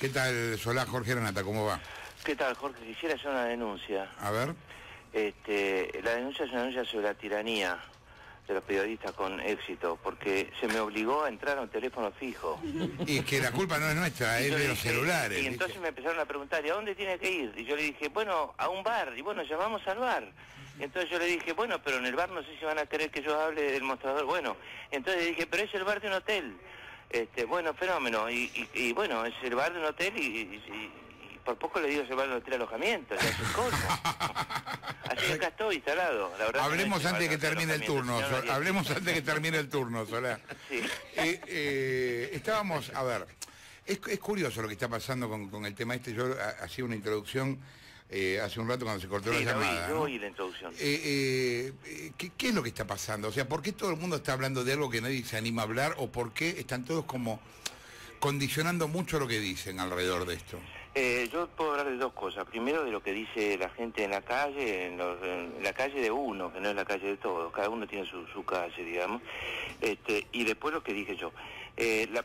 ¿Qué tal, Solá? Jorge Renata, ¿cómo va? ¿Qué tal, Jorge? Quisiera hacer una denuncia. A ver. La denuncia es una denuncia sobre la tiranía de los periodistas con éxito, porque se me obligó a entrar a un teléfono fijo. Y es que la culpa no es nuestra, es de los celulares. Y entonces me empezaron a preguntar, ¿y a dónde tiene que ir? Y yo le dije, bueno, a un bar. Y bueno, llamamos al bar. Y entonces yo le dije, bueno, pero en el bar no sé si van a querer que yo hable del mostrador. Bueno, entonces le dije, pero es el bar de un hotel. Bueno, fenómeno. Y bueno, es el bar de un hotel y por poco le digo es el bar de un hotel alojamiento, ya es el colmo. Así que acá estoy instalado. La verdad hablemos antes que termine el turno, hablemos antes que termine el turno, Solá. Sí. Estábamos, a ver, es curioso lo que está pasando con el tema este. Yo hacía una introducción hace un rato cuando se cortó la llamada. Yo oí la introducción. ¿Qué es lo que está pasando? O sea, ¿por qué todo el mundo está hablando de algo que nadie se anima a hablar? ¿O por qué están todos como condicionando mucho lo que dicen alrededor de esto? Yo puedo hablar de dos cosas. Primero, de lo que dice la gente en la calle, en la calle de uno, que no es la calle de todos. Cada uno tiene su calle, digamos. Y después lo que dije yo.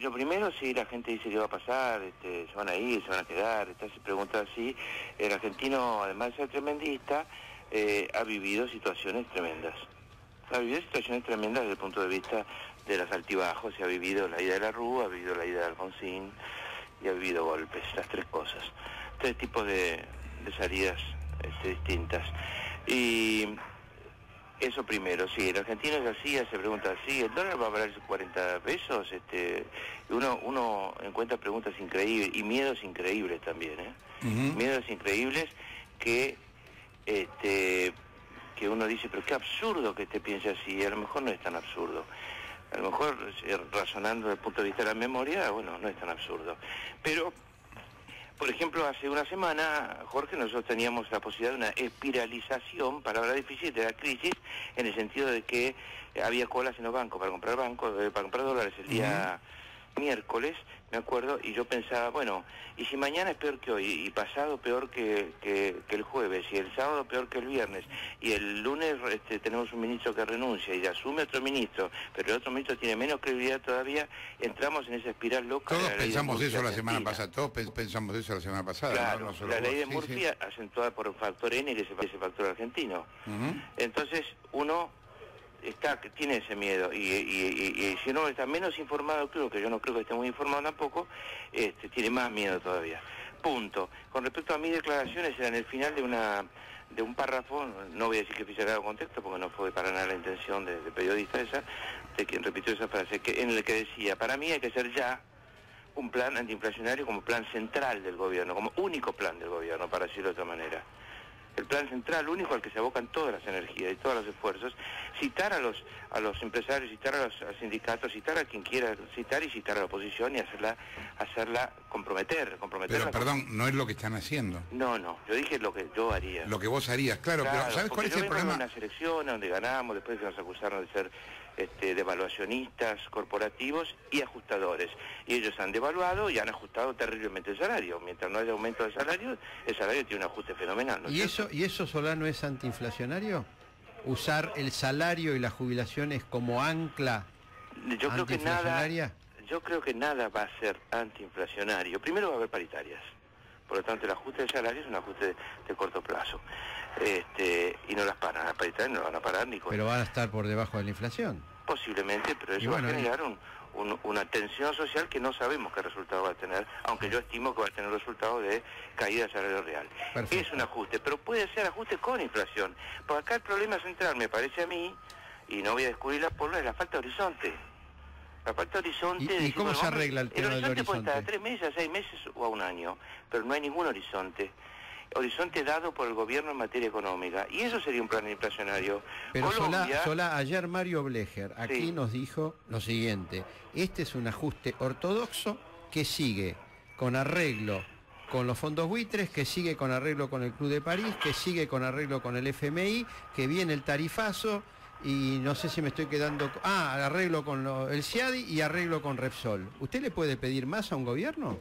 Lo primero, sí, la gente dice que va a pasar, se van a ir, se van a quedar. Se pregunta así. El argentino, además de ser tremendista, ha vivido situaciones tremendas. Ha vivido situaciones tremendas desde el punto de vista de los altibajos. Se ha vivido la ida de la Rúa, ha vivido la ida de Alfonsín y ha vivido golpes, las tres cosas. Tres tipos de salidas distintas. Y eso primero, sí, el argentino es así, se pregunta así, ¿el dólar va a valer 40 pesos? Uno encuentra preguntas increíbles y miedos increíbles también, Miedos increíbles que uno dice, pero qué absurdo que piense así, y a lo mejor no es tan absurdo. A lo mejor, razonando desde el punto de vista de la memoria, bueno, no es tan absurdo. Pero, por ejemplo, hace una semana, Jorge, nosotros teníamos la posibilidad de una espiralización, palabra difícil, de la crisis, en el sentido de que había colas en los bancos para comprar dólares el día miércoles, me acuerdo, y yo pensaba, bueno, y si mañana es peor que hoy, y pasado peor que el jueves, y el sábado peor que el viernes, y el lunes tenemos un ministro que renuncia y asume otro ministro, pero el otro ministro tiene menos credibilidad todavía, entramos en esa espiral loca. Todos pensamos eso la semana pasada, pensamos eso la semana pasada. Claro, no solo la ley de vos. Murphy, acentuada por un factor N, que es el factor argentino. Entonces, uno tiene ese miedo y si uno está menos informado, creo que yo no creo que esté muy informado tampoco, tiene más miedo todavía. Punto. Con respecto a mis declaraciones, era en el final de un párrafo, no voy a decir que fui sacado de contexto porque no fue para nada la intención de periodista esa, de quien repitió esa frase, en el que decía, para mí hay que ser ya un plan antiinflacionario como plan central del gobierno, como único plan del gobierno, para decirlo de otra manera. El plan central, único al que se abocan todas las energías y todos los esfuerzos, citar a los empresarios, citar a los sindicatos, citar a quien quiera citar y citar a la oposición y hacerla comprometer. Pero perdón, no es lo que están haciendo. No, yo dije lo que yo haría. Lo que vos harías, claro, pero ¿sabes cuál es el problema? Una selección donde ganamos, después que nos acusaron de ser devaluacionistas corporativos y ajustadores. Y ellos han devaluado y han ajustado terriblemente el salario. Mientras no haya aumento de salario, el salario tiene un ajuste fenomenal, ¿no? ¿Y eso, Solá, no es antiinflacionario? ¿Usar el salario y las jubilaciones como ancla antiinflacionaria? Yo creo que nada va a ser antiinflacionario. Primero va a haber paritarias. Por lo tanto, el ajuste del salario es un ajuste de corto plazo. Y no las paran, las paritarias no van a parar ni con... Pero van a estar por debajo de la inflación. Posiblemente, pero eso va a generar una tensión social que no sabemos qué resultado va a tener, aunque yo estimo que va a tener resultado de caída del salario real. Perfecto. Es un ajuste, pero puede ser ajuste con inflación. Porque acá el problema central, me parece a mí, y no voy a descubrir la pólvora, es la falta de horizonte. La falta de horizonte... ¿Y cómo se arregla el tema del horizonte? Puede estar a 3 meses, a 6 meses o a un año, pero no hay ningún horizonte. Horizonte dado por el gobierno en materia económica, y eso sería un plan inflacionario. Pero Colombia... Solá, ayer Mario Blecher aquí nos dijo lo siguiente: este es un ajuste ortodoxo que sigue con arreglo con los fondos buitres, que sigue con arreglo con el Club de París, que sigue con arreglo con el FMI, que viene el tarifazo, y no sé si me estoy quedando... arreglo con el CIADI y arreglo con Repsol. ¿Usted le puede pedir más a un gobierno?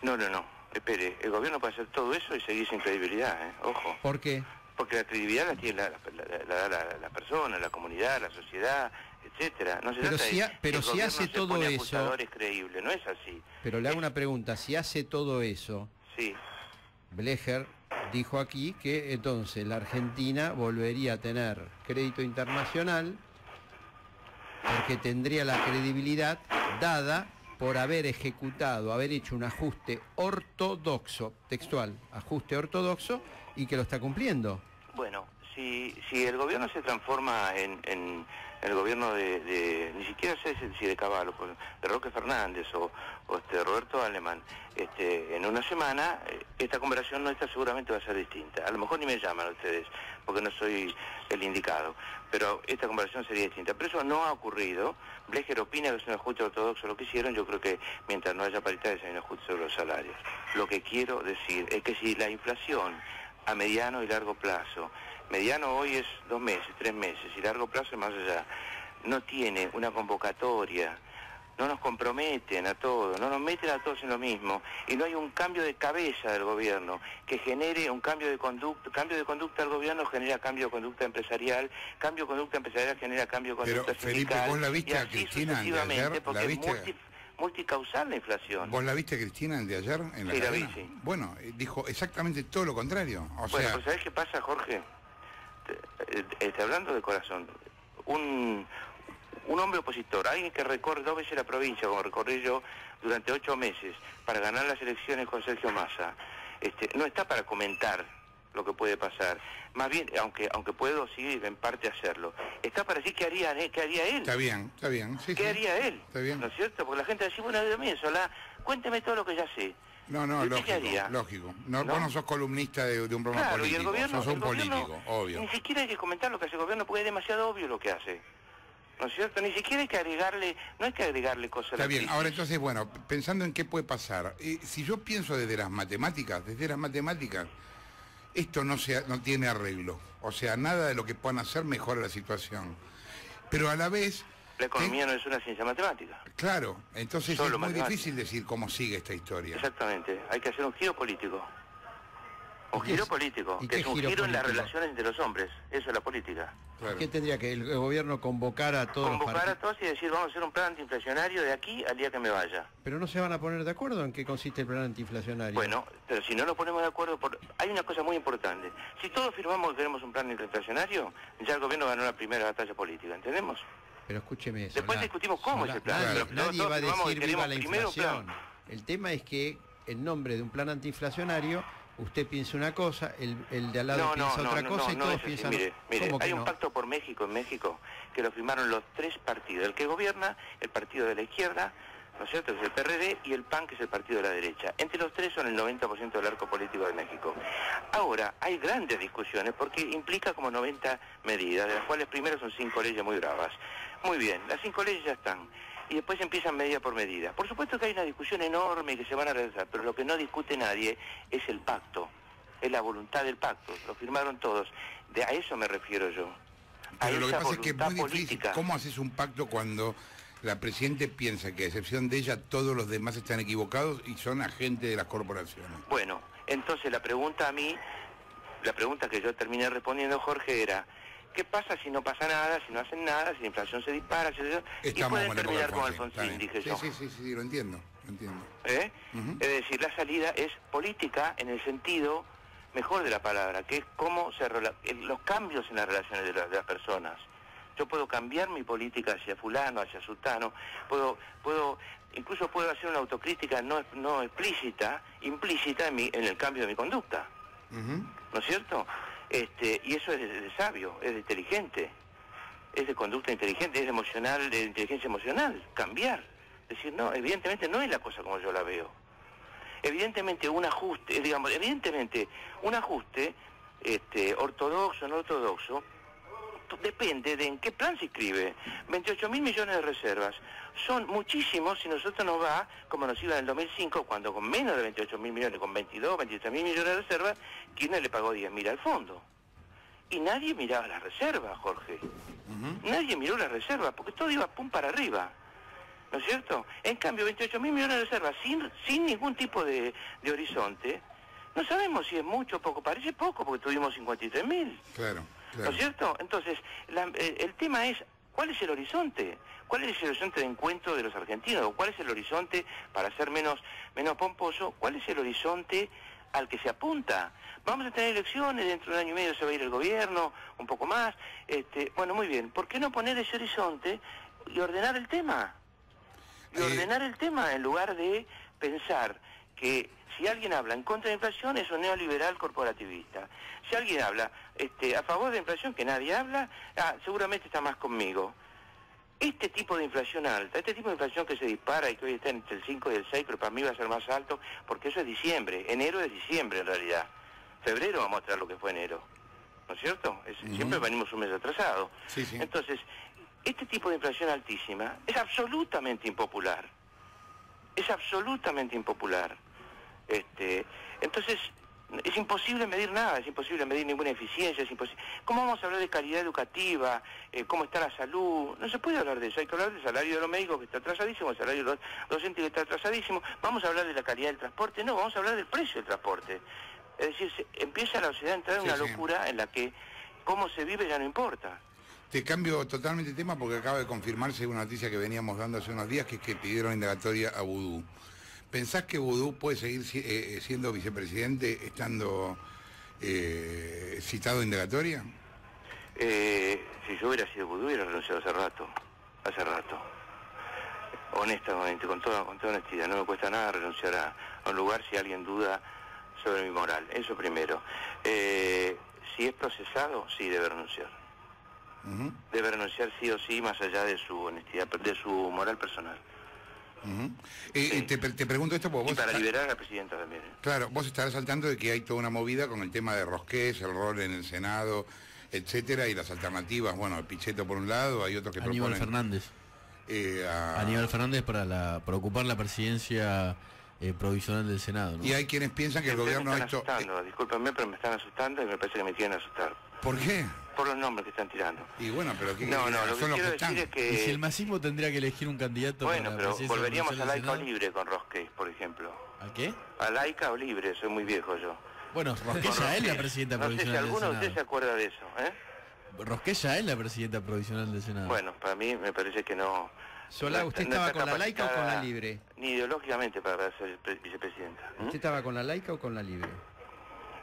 No. Espere, el gobierno puede hacer todo eso y seguir sin credibilidad, ojo. ¿Por qué? Porque la credibilidad la tiene la persona, la comunidad, la sociedad, etcétera. No se pero trata si, de pero que el si gobierno hace se todo pone eso... acusadores creíbles, no es así. Pero le hago una pregunta, si hace todo eso, Sí. Blecher dijo aquí que entonces la Argentina volvería a tener crédito internacional porque tendría la credibilidad dada por haber ejecutado, haber hecho un ajuste ortodoxo, textual, ajuste ortodoxo, y que lo está cumpliendo. Bueno, si el gobierno se transforma en el gobierno ni siquiera sé si de Caballo, de Roque Fernández o Roberto Alemán, en una semana, esta conversación nuestra seguramente va a ser distinta. A lo mejor ni me llaman a ustedes, porque no soy el indicado, pero esta conversación sería distinta. Pero eso no ha ocurrido. Blecher opina que es un ajuste ortodoxo lo que hicieron. Yo creo que mientras no haya paridades hay un ajuste sobre los salarios. Lo que quiero decir es que si la inflación a mediano y largo plazo, mediano hoy es 2 meses, 3 meses, y largo plazo es más allá, no tiene una convocatoria, no nos comprometen a todos, no nos meten a todos en lo mismo, y no hay un cambio de cabeza del gobierno que genere un cambio de conducta del gobierno genera cambio de conducta empresarial, cambio de conducta empresarial genera cambio de conducta Pero, Felipe, sindical, ¿vos la viste y a así Cristina de sucesivamente, ayer? porque ¿La es viste? multicausal la inflación. ¿Vos la viste, Cristina, de ayer en la Sí, la cadena? vi, sí. Bueno, dijo exactamente todo lo contrario. O Bueno, sea, pues ¿sabés qué pasa, Jorge? Hablando de corazón, un hombre opositor, alguien que recorre 2 veces la provincia, como recorrí yo durante 8 meses, para ganar las elecciones con Sergio Massa, no está para comentar lo que puede pasar. Más bien, aunque puedo sí en parte hacerlo, está para decir qué haría él. está bien, sí, ¿Qué sí. haría él? Está bien. ¿No es cierto? Porque la gente dice, bueno, Dios mío, cuénteme todo lo que ya sé. No, ¿Y usted qué haría? lógico. No, ¿No? Vos no sos columnista de un programa Claro, político, y el gobierno, sos un político, obvio. Ni siquiera hay que comentar lo que hace el gobierno porque es demasiado obvio lo que hace. ¿No es cierto? Ni siquiera hay que agregarle, no hay que agregarle cosas a la Está bien, crisis. ahora entonces, bueno, pensando en qué puede pasar, si yo pienso desde las matemáticas, esto no tiene arreglo. O sea, nada de lo que puedan hacer mejora la situación. Pero a la vez... La economía no es una ciencia matemática. Claro, entonces Solo es muy matemática. difícil decir cómo sigue esta historia. Exactamente, hay que hacer un giro político. Un ¿Y qué giro es- político, y que qué es un giro giro en las político? relaciones entre los hombres. Eso es la política. Claro. ¿Qué tendría que el gobierno convocar a todos los Convocar a partidos? todos y decir, vamos a hacer un plan antiinflacionario de aquí al día que me vaya. Pero no se van a poner de acuerdo en qué consiste el plan antiinflacionario. Bueno, pero si no nos ponemos de acuerdo, hay una cosa muy importante. Si todos firmamos que queremos un plan antiinflacionario, ya el gobierno ganó la primera batalla política, ¿entendemos? Pero escúcheme eso. Después discutimos cómo es el plan. Nadie, Pero nadie todos va a firmamos que decir viva la queremos primero un plan. inflación. El tema es que en nombre de un plan antiinflacionario usted piensa una cosa, el de al lado piensa otra cosa y no todos es así. piensan... Mire, ¿Cómo que hay un no? pacto por México en México que lo firmaron los 3 partidos. El que gobierna, el partido de la izquierda, ¿no es cierto?, que es el PRD, y el PAN, que es el partido de la derecha. Entre los 3 son el 90% del arco político de México. Ahora, hay grandes discusiones porque implica como 90 medidas, de las cuales primero son 5 leyes muy bravas. Muy bien, las 5 leyes ya están. Y después empiezan medida por medida. Por supuesto que hay una discusión enorme que se van a realizar, pero lo que no discute nadie es el pacto. Es la voluntad del pacto, lo firmaron todos. A eso me refiero yo. Pero lo que esa pasa es que es muy voluntad difícil. política. ¿Cómo haces un pacto cuando la Presidente piensa que a excepción de ella todos los demás están equivocados y son agentes de las corporaciones? Bueno, entonces la pregunta que yo terminé respondiendo, Jorge, era, ¿qué pasa si no pasa nada, si no hacen nada, si la inflación se dispara, y pueden terminar con Alfonsín, dije yo? Sí, lo entiendo. ¿Eh? Ujú. Es decir, la salida es política en el sentido mejor de la palabra, que es cómo los cambios en las relaciones de las personas. Yo puedo cambiar mi política hacia fulano, hacia sultano, incluso puedo hacer una autocrítica no explícita, implícita en el cambio de mi conducta. Ujú. ¿No es cierto? Y eso es de sabio, es de inteligente, es de conducta inteligente, es de inteligencia emocional, cambiar. Decir, no, evidentemente no es la cosa como yo la veo. Evidentemente un ajuste, ortodoxo o no ortodoxo, depende de en qué plan se inscribe. 28.000 millones de reservas son muchísimos si nosotros nos va, como nos iba en el 2005, cuando con menos de 28.000 millones, con 23.000 millones de reservas, Kirchner le pagó 10.000 al fondo. Y nadie miraba las reservas, Jorge. Nadie miró las reservas, porque todo iba pum para arriba. ¿No es cierto? En cambio, 28.000 millones de reservas sin ningún tipo de horizonte, no sabemos si es mucho o poco, parece poco porque tuvimos 53.000. Claro. ¿No es cierto? Entonces, el tema es ¿Cuál es el horizonte? ¿Cuál es el horizonte de encuentro de los argentinos? ¿Cuál es el horizonte, para ser menos pomposo, cuál es el horizonte al que se apunta? Vamos a tener elecciones, dentro de un año y medio se va a ir el gobierno, un poco más. Bueno, muy bien. ¿Por qué no poner ese horizonte y ordenar el tema? Y ordenar el tema en lugar de pensar que si alguien habla en contra de la inflación es un neoliberal corporativista. Si alguien habla a favor de la inflación, que nadie habla, seguramente está más conmigo. Este tipo de inflación alta, este tipo de inflación que se dispara y que hoy está entre el 5 y el 6, pero para mí va a ser más alto, porque eso es diciembre. Enero es diciembre en realidad. Febrero vamos a mostrar lo que fue enero. ¿No es cierto? Siempre venimos un mes atrasado. Sí, sí. Entonces, este tipo de inflación altísima es absolutamente impopular. Es absolutamente impopular. Entonces, es imposible medir nada, es imposible medir ninguna eficiencia, es imposible. ¿Cómo vamos a hablar de calidad educativa? ¿Cómo está la salud? No se puede hablar de eso, hay que hablar del salario de los médicos que está atrasadísimo, el salario de los docentes que está atrasadísimo. ¿Vamos a hablar de la calidad del transporte? No, vamos a hablar del precio del transporte. Es decir, empieza la sociedad a entrar en una locura en la que cómo se vive ya no importa. Te cambio totalmente de tema porque acaba de confirmarse una noticia que veníamos dando hace unos días, que es que pidieron indagatoria a Vudú. ¿Pensás que Vudú puede seguir siendo vicepresidente estando citado a indagatoria? Si yo hubiera sido Vudú, hubiera renunciado hace rato. Honestamente, con toda honestidad, no me cuesta nada renunciar a un lugar si alguien duda sobre mi moral. Eso primero. Si es procesado, sí debe renunciar. Debe renunciar sí o sí, más allá de su honestidad, de su moral personal. Sí. Te pregunto esto porque vos... Y para liberar a la presidenta también. Claro, vos estarás al tanto de que hay toda una movida con el tema de Rosqués, el rol en el Senado, etcétera, y las alternativas, bueno, Pichetto por un lado, hay otros que Aníbal proponen... Fernández. A... Aníbal Fernández para ocupar la presidencia provisional del Senado, ¿no? Y hay quienes piensan que el gobierno... Me están asustando, discúlpenme, pero me están asustando y me parece que me quieren asustar. ¿Por qué? Por los nombres que están tirando. Y bueno, pero ¿qué? No, lo que quiero decir es que... ¿Y si el masismo tendría que elegir un candidato bueno, para la pero presidencia volveríamos a Laica o Senado? Libre con Rosqués, por ejemplo. ¿A qué? A Laica o Libre, soy muy viejo yo. Bueno, Rosqués ya es la presidenta no sé si provisional del alguno de Senado. ustedes se acuerda de eso, ¿eh? Rosqués ya es la presidenta provisional del Senado. Bueno, para mí me parece que no... Solá, ¿usted no estaba está con la Laica o con la capacitada Libre? Ni ideológicamente para ser vicepresidenta. ¿Usted estaba con la Laica o con la Libre?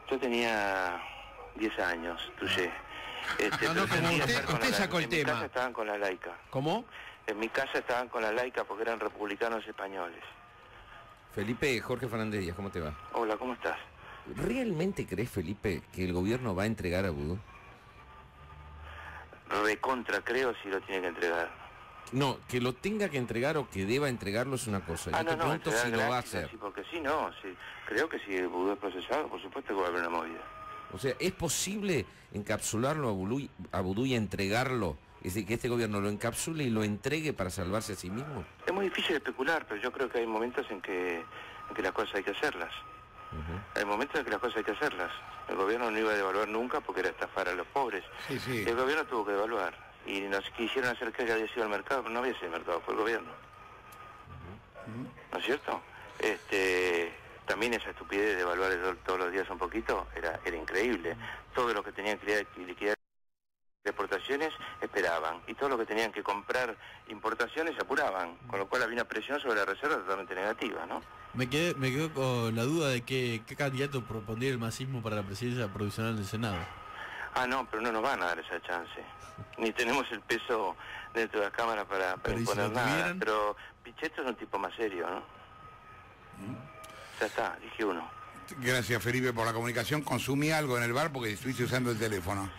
Yo tenía 10 años, tuyé. No, como usted sacó el en tema. mi casa estaban con la Laica. ¿Cómo? En mi casa estaban con la Laica porque eran republicanos españoles. Felipe, Jorge Fernández Díaz, ¿cómo te va? Hola, ¿cómo estás? ¿Realmente crees, Felipe, que el gobierno va a entregar a Vudú? Recontra creo si lo tiene que entregar. No, que lo tenga que entregar o que deba entregarlo es una cosa. Yo te pregunto si lo va a hacer. Sí, porque sí, no. Sí. Creo que si el Vudú es procesado, por supuesto que va a haber una movida. O sea, ¿es posible encapsularlo a Vudú y entregarlo? Es decir, que este gobierno lo encapsule y lo entregue para salvarse a sí mismo. Es muy difícil especular, pero yo creo que hay momentos en que las cosas hay que hacerlas. Hay momentos en que las cosas hay que hacerlas. El gobierno no iba a devaluar nunca porque era estafar a los pobres. Sí, sí. El gobierno tuvo que devaluar. Y nos quisieron hacer creer que había sido el mercado, pero no había sido el mercado, fue el gobierno. ¿No es cierto? También esa estupidez de devaluar todos los días un poquito era increíble. Todo lo que tenían que liquidar de exportaciones esperaban. Y todo lo que tenían que comprar importaciones apuraban. Con lo cual había una presión sobre la reserva totalmente negativa, ¿no? Me quedo con la duda de qué candidato propondría el masismo para la presidencia provisional del Senado. No, pero no nos van a dar esa chance. Ni tenemos el peso dentro de la Cámara para imponer nada. Pero Pichetto es un tipo más serio, ¿no? Ya está, dije uno. Gracias, Felipe, por la comunicación. Consumí algo en el bar porque estuviste usando el teléfono.